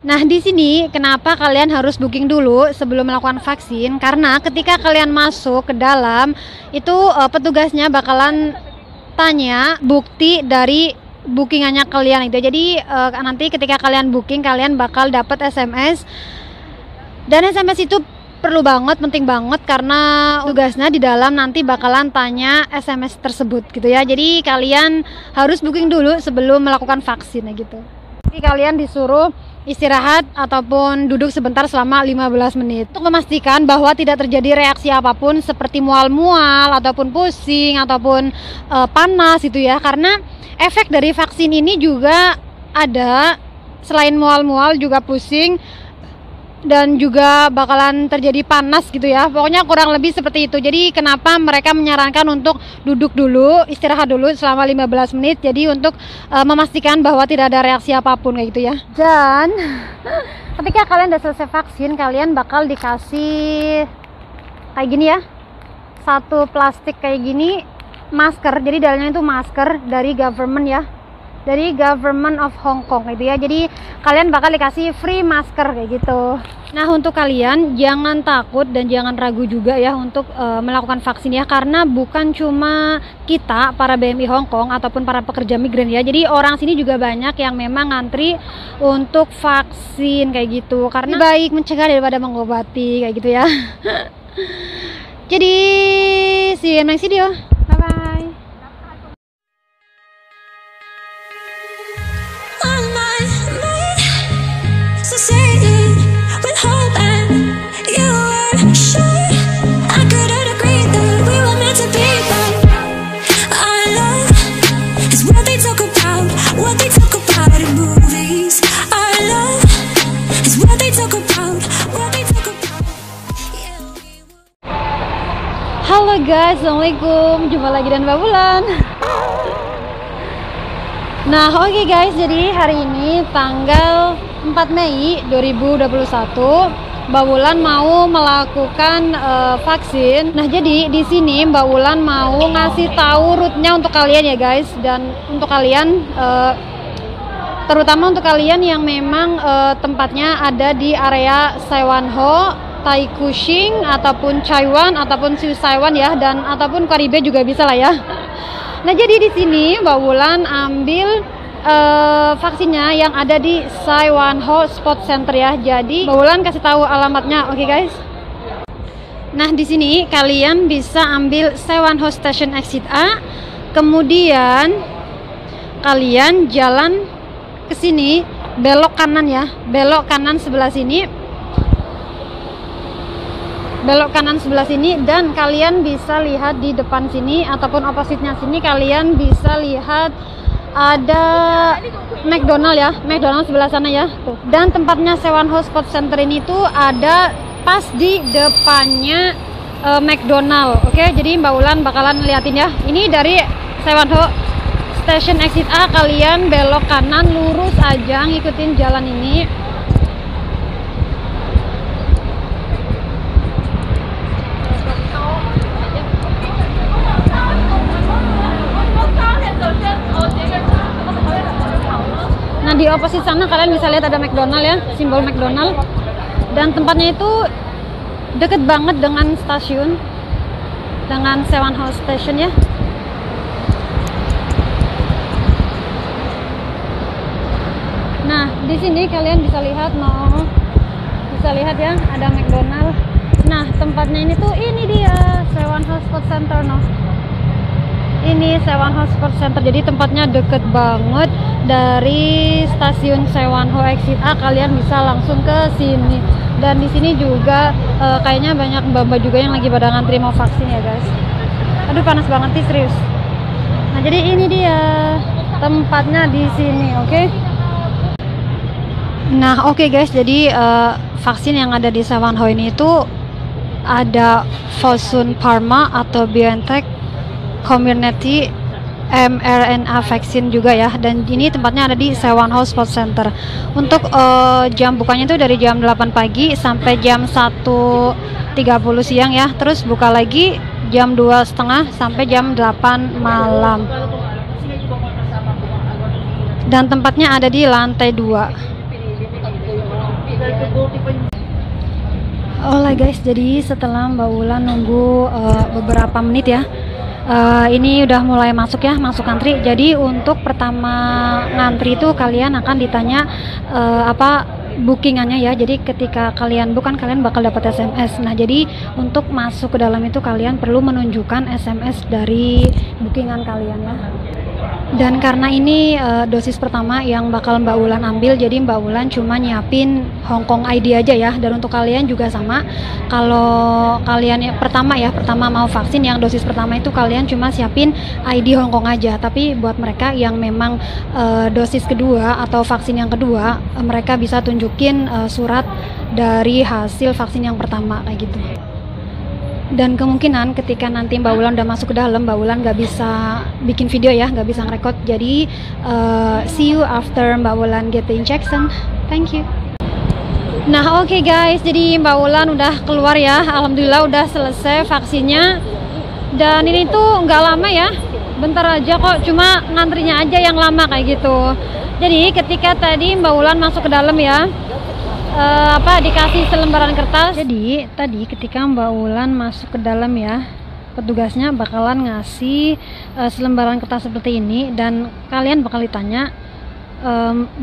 Nah, di sini kenapa kalian harus booking dulu sebelum melakukan vaksin? Karena ketika kalian masuk ke dalam, itu petugasnya bakalan tanya bukti dari bookingannya kalian itu. Jadi nanti ketika kalian booking, kalian bakal dapat SMS. Dan SMS itu perlu banget, penting banget karena tugasnya di dalam nanti bakalan tanya SMS tersebut gitu ya. Jadi kalian harus booking dulu sebelum melakukan vaksin gitu. Jadi kalian disuruh istirahat ataupun duduk sebentar selama 15 menit untuk memastikan bahwa tidak terjadi reaksi apapun seperti mual-mual ataupun pusing ataupun panas gitu ya. Karena efek dari vaksin ini juga ada, selain mual-mual juga pusing dan juga bakalan terjadi panas gitu ya. Pokoknya kurang lebih seperti itu. Jadi kenapa mereka menyarankan untuk duduk dulu, istirahat dulu selama 15 menit. Jadi untuk memastikan bahwa tidak ada reaksi apapun kayak gitu ya. Dan ketika kalian udah selesai vaksin, kalian bakal dikasih kayak gini ya. Satu plastik kayak gini, masker. Jadi dalamnya itu masker dari government ya. Dari Government of Hong Kong gitu ya. Jadi kalian bakal dikasih free masker kayak gitu. Nah, untuk kalian jangan takut dan jangan ragu juga ya untuk melakukan vaksin ya, karena bukan cuma kita para BMI Hong Kong ataupun para pekerja migran ya. Jadi orang sini juga banyak yang memang ngantri untuk vaksin kayak gitu. Karena baik mencegah daripada mengobati kayak gitu ya. Jadi see you in next video. Bye bye. Halo guys, assalamualaikum, jumpa lagi dengan Mbak Wulan. Nah oke guys, jadi hari ini tanggal 4 Mei 2021 Mbak Wulan mau melakukan vaksin. Nah jadi di sini Mbak Wulan mau ngasih tahu route-nya untuk kalian ya guys. Dan untuk kalian terutama untuk kalian yang memang tempatnya ada di area Saiwanho, Taikushing ataupun Chaiwan ataupun Susaiwan ya, dan ataupun Karibe juga bisa lah ya. Nah jadi di sini Mbak Wulan ambil vaksinnya yang ada di Saiwanho Sport Center ya. Jadi Mbak Wulan kasih tahu alamatnya, oke guys. Nah di sini kalian bisa ambil Saiwanho Station Exit A, kemudian kalian jalan ke sini, belok kanan ya, belok kanan sebelah sini. Belok kanan sebelah sini, dan kalian bisa lihat di depan sini ataupun opposite-nya sini kalian bisa lihat ada McDonald ya, McDonald sebelah sana ya tuh. Dan tempatnya Saiwanho Sport Center ini tuh ada pas di depannya McDonald. Oke, jadi Mbak Wulan bakalan liatin ya. Ini dari Saiwanho Station Exit A, kalian belok kanan lurus aja, ngikutin jalan ini. Nah di opposite sana kalian bisa lihat ada McDonald ya, simbol McDonald. Dan tempatnya itu deket banget dengan stasiun, dengan Saiwanho Station ya. Nah di sini kalian bisa lihat ya ada McDonald. Nah tempatnya ini tuh ini dia Saiwanho Sport Center no. Ini Saiwanho Sport Center, jadi tempatnya deket banget dari stasiun Saiwanho Exit A. Kalian bisa langsung ke sini. Dan di sini juga kayaknya banyak mbak-mbak juga yang lagi pada ngantri mau vaksin ya guys. Aduh panas banget sih serius. Nah jadi ini dia tempatnya di sini, oke? Nah oke guys, jadi vaksin yang ada di Saiwanho ini itu ada Fosun Pharma atau BioNTech Community mRNA vaksin juga ya. Dan ini tempatnya ada di Saiwanho Sport Center. Untuk jam bukanya itu dari jam 8 pagi sampai jam 1.30 siang ya. Terus buka lagi jam 2.30 sampai jam 8 malam. Dan tempatnya ada di lantai 2. Oke guys, jadi setelah Mbak Wulan nunggu beberapa menit ya, ini udah mulai masuk ya, masuk antri. Jadi untuk pertama ngantri itu kalian akan ditanya apa bookingannya ya. Jadi ketika kalian bukan, kalian bakal dapat SMS. Nah, jadi untuk masuk ke dalam itu kalian perlu menunjukkan SMS dari bookingan kalian ya. Dan karena ini dosis pertama yang bakal Mbak Wulan ambil, jadi Mbak Wulan cuma nyiapin Hong Kong ID aja ya. Dan untuk kalian juga sama, kalau kalian pertama mau vaksin yang dosis pertama itu kalian cuma siapin ID Hong Kong aja. Tapi buat mereka yang memang dosis kedua atau vaksin yang kedua, mereka bisa tunjukin surat dari hasil vaksin yang pertama kayak gitu. Dan kemungkinan ketika nanti Mbak Wulan udah masuk ke dalam, Mbak Wulan nggak bisa bikin video ya, nggak bisa ngerekod. Jadi see you after Mbak Wulan get the injection. Thank you. Nah oke guys, jadi Mbak Wulan udah keluar ya, alhamdulillah udah selesai vaksinnya. Dan ini tuh nggak lama ya, bentar aja kok, cuma ngantrinya aja yang lama kayak gitu. Jadi ketika tadi Mbak Wulan masuk ke dalam ya, dikasih selembaran kertas. Jadi tadi ketika Mbak Wulan masuk ke dalam ya, petugasnya bakalan ngasih selembaran kertas seperti ini, dan kalian bakal ditanya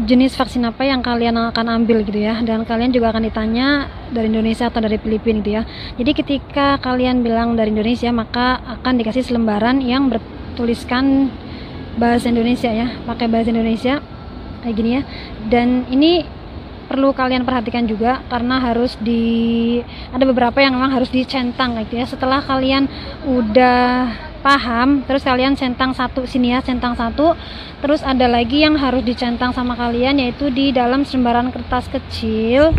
jenis vaksin apa yang kalian akan ambil gitu ya. Dan kalian juga akan ditanya dari Indonesia atau dari Filipina gitu ya. Jadi ketika kalian bilang dari Indonesia, maka akan dikasih selembaran yang bertuliskan bahasa Indonesia ya, pakai bahasa Indonesia kayak gini ya. Dan ini perlu kalian perhatikan juga karena ada beberapa yang memang harus dicentang gitu ya. Setelah kalian udah paham, terus kalian centang satu sini ya, centang satu. Terus ada lagi yang harus dicentang sama kalian, yaitu di dalam selembaran kertas kecil.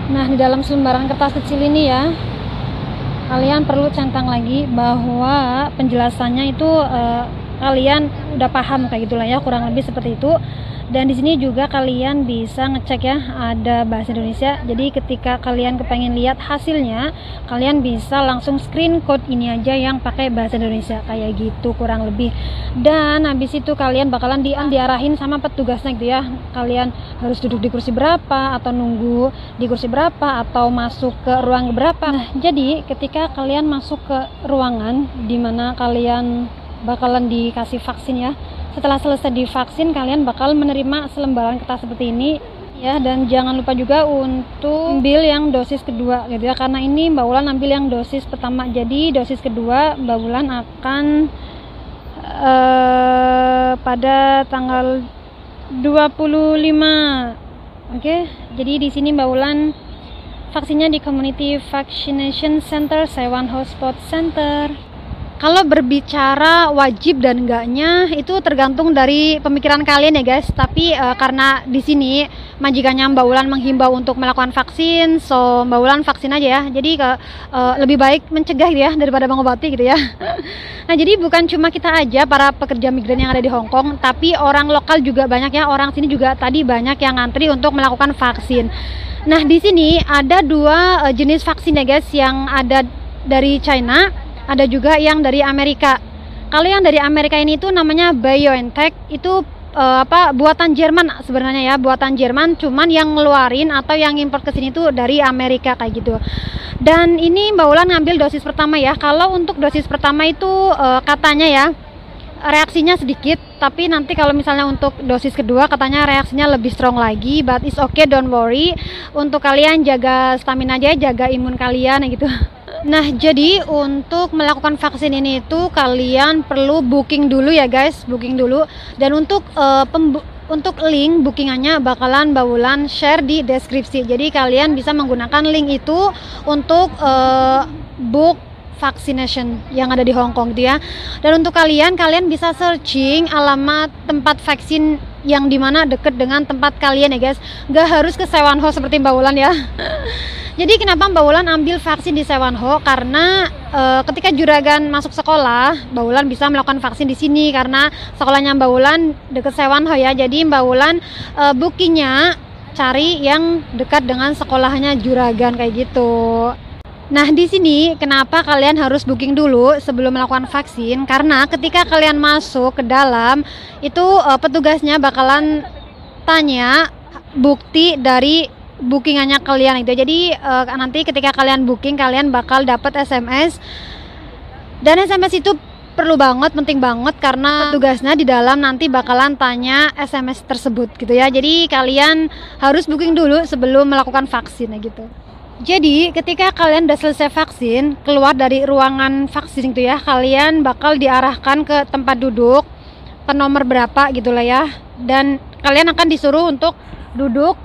Nah, di dalam selembaran kertas kecil ini ya, kalian perlu centang lagi bahwa penjelasannya itu kalian udah paham kayak gitulah ya, kurang lebih seperti itu. Dan di sini juga kalian bisa ngecek ya, ada bahasa Indonesia. Jadi ketika kalian kepengen lihat hasilnya, kalian bisa langsung screen code ini aja yang pakai bahasa Indonesia kayak gitu kurang lebih. Dan habis itu kalian bakalan diarahin sama petugasnya gitu ya. Kalian harus duduk di kursi berapa, atau nunggu di kursi berapa, atau masuk ke ruang berapa. Nah, jadi ketika kalian masuk ke ruangan dimana kalian bakalan dikasih vaksin ya, setelah selesai divaksin kalian bakal menerima selembaran kertas seperti ini ya. Dan jangan lupa juga untuk ambil yang dosis kedua gitu ya, karena ini Mbak Wulan ambil yang dosis pertama. Jadi dosis kedua Mbak Wulan akan pada tanggal 25. Oke, jadi di sini Mbak Wulan vaksinnya di Community Vaccination Center, Saiwan Hotspot Center. Kalau berbicara wajib dan enggaknya itu tergantung dari pemikiran kalian ya guys. Tapi karena di sini majikannya Mbak Wulan menghimbau untuk melakukan vaksin, so Mbak Wulan vaksin aja ya. Jadi lebih baik mencegah gitu ya daripada mengobati gitu ya. Nah, jadi bukan cuma kita aja para pekerja migran yang ada di Hong Kong, tapi orang lokal juga banyak ya. Orang sini juga tadi banyak yang ngantri untuk melakukan vaksin. Nah, di sini ada dua jenis vaksin ya guys, yang ada dari China, ada juga yang dari Amerika. Kalau yang dari Amerika ini tuh namanya BioNTech, itu buatan Jerman sebenarnya ya, buatan Jerman, cuman yang ngeluarin atau yang import ke sini tuh dari Amerika kayak gitu. Dan ini Mbak Wulan ngambil dosis pertama ya. Kalau untuk dosis pertama itu katanya ya reaksinya sedikit, tapi nanti kalau misalnya untuk dosis kedua katanya reaksinya lebih strong lagi. But it's okay, don't worry. Untuk kalian jaga stamina aja, jaga imun kalian gitu. Nah, jadi untuk melakukan vaksin ini itu kalian perlu booking dulu ya guys, booking dulu. Dan untuk link bookingannya bakalan Mbak Wulan share di deskripsi. Jadi kalian bisa menggunakan link itu untuk book vaccination yang ada di Hong Kong gitu ya. Dan untuk kalian bisa searching alamat tempat vaksin yang dimana deket dengan tempat kalian ya guys. Gak harus ke Saiwan Ho seperti Mbak Wulan ya. Jadi kenapa Mbak Wulan ambil vaksin di Saiwan Ho? Karena ketika juragan masuk sekolah, Mbak Wulan bisa melakukan vaksin di sini karena sekolahnya Mbak Wulan deket Saiwan Ho ya. Jadi Mbak Wulan bookingnya cari yang dekat dengan sekolahnya juragan kayak gitu. Nah, di sini kenapa kalian harus booking dulu sebelum melakukan vaksin? Karena ketika kalian masuk ke dalam itu petugasnya bakalan tanya bukti dari bookingannya kalian itu. Jadi nanti ketika kalian booking, kalian bakal dapat SMS, dan SMS itu perlu banget, penting banget, karena tugasnya di dalam nanti bakalan tanya SMS tersebut gitu ya. Jadi kalian harus booking dulu sebelum melakukan vaksin gitu. Jadi ketika kalian udah selesai vaksin, keluar dari ruangan vaksin gitu ya, kalian bakal diarahkan ke tempat duduk, ke nomor berapa gitu lah ya. Dan kalian akan disuruh untuk duduk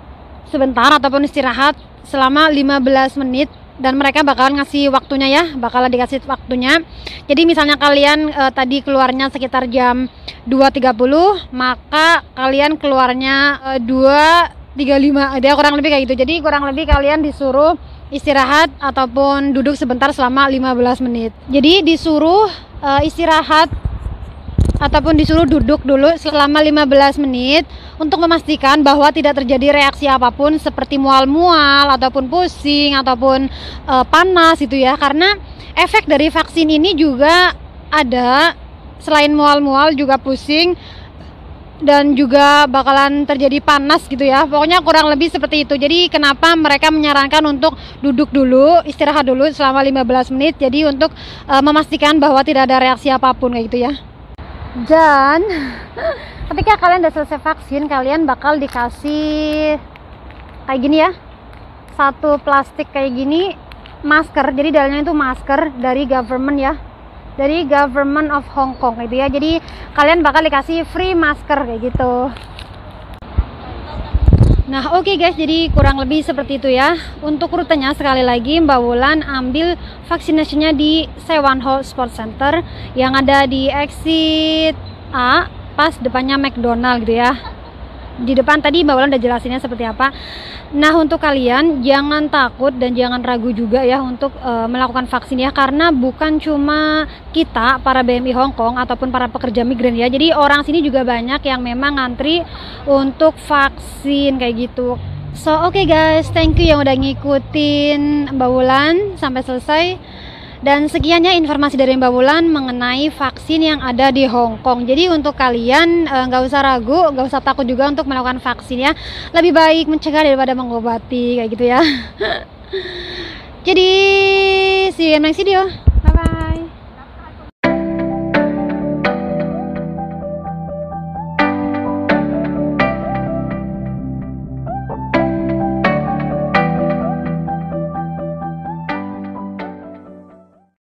sebentar ataupun istirahat selama 15 menit. Dan mereka bakalan ngasih waktunya ya, bakalan dikasih waktunya. Jadi misalnya kalian tadi keluarnya sekitar jam 2.30, maka kalian keluarnya 2.35, dia kurang lebih kayak gitu. Jadi kurang lebih kalian disuruh istirahat ataupun duduk sebentar selama 15 menit. Jadi disuruh istirahat ataupun disuruh duduk dulu selama 15 menit untuk memastikan bahwa tidak terjadi reaksi apapun seperti mual-mual ataupun pusing ataupun panas gitu ya. Karena efek dari vaksin ini juga ada, selain mual-mual juga pusing dan juga bakalan terjadi panas gitu ya. Pokoknya kurang lebih seperti itu. Jadi kenapa mereka menyarankan untuk duduk dulu, istirahat dulu selama 15 menit. Jadi untuk memastikan bahwa tidak ada reaksi apapun kayak gitu ya. Dan ketika kalian udah selesai vaksin, kalian bakal dikasih kayak gini ya, satu plastik kayak gini, masker. Jadi dalamnya itu masker dari government ya, dari government of Hong Kong gitu ya. Jadi kalian bakal dikasih free masker kayak gitu. Nah oke guys, jadi kurang lebih seperti itu ya. Untuk rutenya sekali lagi, Mbak Wulan ambil vaksinasinya di Sewon Hall Sports Center yang ada di exit A, pas depannya McDonald gitu ya. Di depan tadi Mbak Wulan udah jelasinnya seperti apa. Nah untuk kalian jangan takut dan jangan ragu juga ya untuk melakukan vaksin ya, karena bukan cuma kita para BMI Hong Kong ataupun para pekerja migran ya. Jadi orang sini juga banyak yang memang ngantri untuk vaksin kayak gitu. So oke guys, thank you yang udah ngikutin Mbak Wulan sampai selesai. Dan sekiannya informasi dari Mbak Wulan mengenai vaksin yang ada di Hong Kong. Jadi untuk kalian nggak usah ragu, nggak usah takut juga untuk melakukan vaksin ya. Lebih baik mencegah daripada mengobati kayak gitu ya. Jadi see you in next video.